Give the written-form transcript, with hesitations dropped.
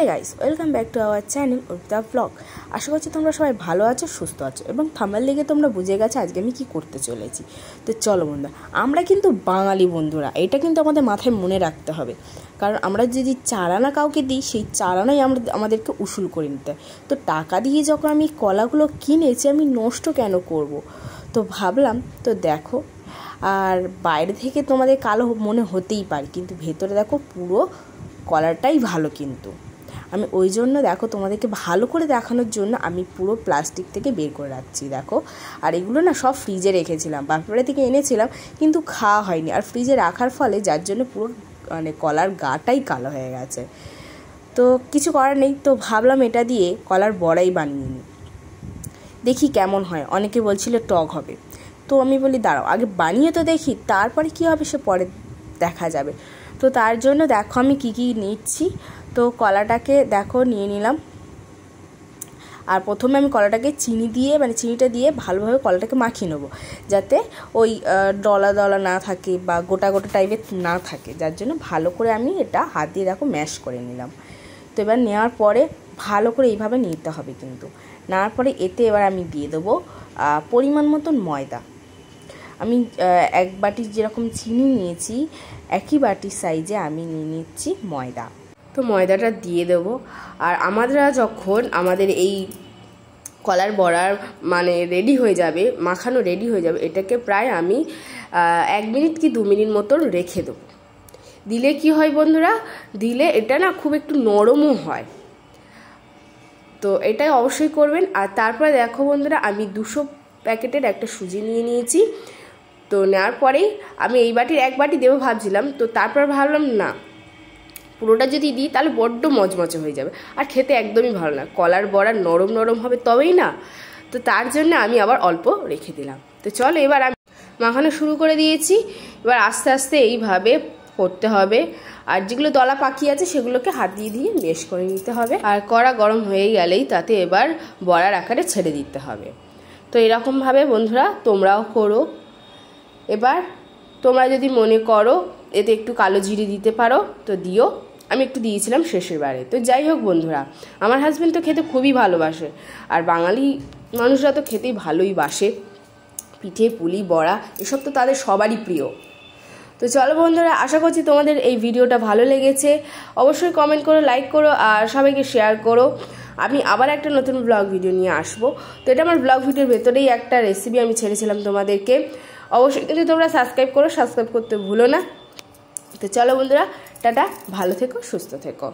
Guys, welcome back to our channel Arpita blog. আশা করছি তোমরা সবাই ভালো আছো, সুস্থ আছো এবং থাম্বনেল দেখে তোমরা বুঝে গেছো আজকে আমি কি করতে চলেছি। তো চলো বন্ধুরা, আমরা কিন্তু বাঙালি বন্ধুরা, এটা কিন্তু আমাদের মাথায় মনে রাখতে হবে। কারণ আমরা যদি চারানা কাউকে দিই, সেই চারানাই আমাদেরকে উসুল করে নিতে হয়। তো টাকা দিয়ে যখন আমি কলাগুলো কিনেছি, আমি নষ্ট কেন করব? তো ভাবলাম, তো দেখো, আর বাইরে থেকে তোমাদের কালো মনে হতেই পারে, কিন্তু ভেতরে দেখো পুরো কলারটাই ভালো। কিন্তু আমি ওই জন্য দেখো তোমাদেরকে ভালো করে দেখানোর জন্য আমি পুরো প্লাস্টিক থেকে বের করে রাখছি। দেখো, আর এগুলো না সব ফ্রিজে রেখেছিলাম, বাপের বাড়ি থেকে এনেছিলাম, কিন্তু খাওয়া হয়নি। আর ফ্রিজে রাখার ফলে যার জন্য পুরো কলার গাটাই কালো হয়ে গেছে। তো কিছু করার নেই, তো ভাবলাম এটা দিয়ে কলার বড়াই বানিয়ে নিই, দেখি কেমন হয়। অনেকে বলছিল টক হবে, তো আমি বলি দাঁড়াও আগে বানিয়ে তো দেখি, তারপরে কী হবে সে পরে দেখা যাবে। তো তার জন্য দেখো আমি কী নিচ্ছি। তো কলাটাকে দেখো নিয়ে নিলাম, আর প্রথমে আমি কলাটাকে চিনিটা দিয়ে ভালোভাবে কলাটাকে মাখিয়ে নেবো, যাতে ওই দলা দলা না থাকে বা গোটা গোটা টাইপের না থাকে। যার জন্য ভালো করে আমি এটা হাত দিয়ে দেখো ম্যাশ করে নিলাম। তো এবার নেওয়ার পরে ভালো করে এইভাবে নিতে হবে। কিন্তু নেওয়ার পরে এতে এবার আমি দিয়ে দেবো পরিমাণ মতন ময়দা। আমি এক বাটি যেরকম চিনি নিয়েছি, একই বাটির সাইজে আমি নিয়ে নিচ্ছি ময়দা। তো ময়দাটা দিয়ে দেবো। আর যখন আমাদের এই কলার বড়ার রেডি হয়ে যাবে, মাখানো রেডি হয়ে যাবে, এটাকে প্রায় আমি 1 মিনিট কি 2 মিনিট মতন রেখে দেবো। দিলে কি হয় বন্ধুরা, দিলে এটা না খুব একটু নরমও হয়। তো এটাই অবশ্যই করবেন। আর তারপরে দেখো বন্ধুরা, আমি 200 প্যাকেটের একটা সুজি নিয়ে নিয়েছি। তো নেওয়ার পরেই আমি এই বাটির 1 বাটি দেবো ভাবছিলাম, তো তারপর ভাবলাম না, পুরোটা যদি দিই তাহলে বড্ড মচমচে হয়ে যাবে, আর খেতে একদমই ভালো না। কলার বড়া নরম নরম হবে তবেই না। তো তার জন্য আমি আবার অল্প রেখে দিলাম। তো চলো, এবার আমি মাখানো শুরু করে দিয়েছি। এবার আস্তে আস্তে এইভাবে করতে হবে, আর যেগুলো দলা পাকি আছে সেগুলোকে হাত দিয়ে দিয়ে বেশ করে নিতে হবে। আর কড়া গরম হয়ে গেলেই তাতে এবার বড়ার আকারে ছেড়ে দিতে হবে। তো এরকমভাবে বন্ধুরা তোমরাও করো। এবার তোমরা যদি মনে করো এতে একটু কালো জিরে দিতে পারো তো দিও, আমি একটু দিয়েছিলাম শেষের বারে। তো যাই হোক বন্ধুরা, আমার হাজব্যান্ড তো খেতে খুবই ভালোবাসে, আর বাঙালি মানুষরা তো খেতেই ভালোই বাসে। পিঠে পুলি বড়া এসব তো তাদের সবারই প্রিয়। তো চলো বন্ধুরা, আশা করছি তোমাদের এই ভিডিওটা ভালো লেগেছে। অবশ্যই কমেন্ট করো, লাইক করো, আর সবাইকে শেয়ার করো। আমি আবার একটা নতুন ব্লগ ভিডিও নিয়ে আসবো। তো এটা আমার ব্লগ ভিডিওর ভেতরেই একটা রেসিপি আমি ছেড়েছিলাম তোমাদেরকে। অবশ্যই কিন্তু তোমরা সাবস্ক্রাইব করো, সাবস্ক্রাইব করতে ভুলো না। তো চলো বন্ধুরা, টাটা, ভালো থেকো, সুস্থ থেকো।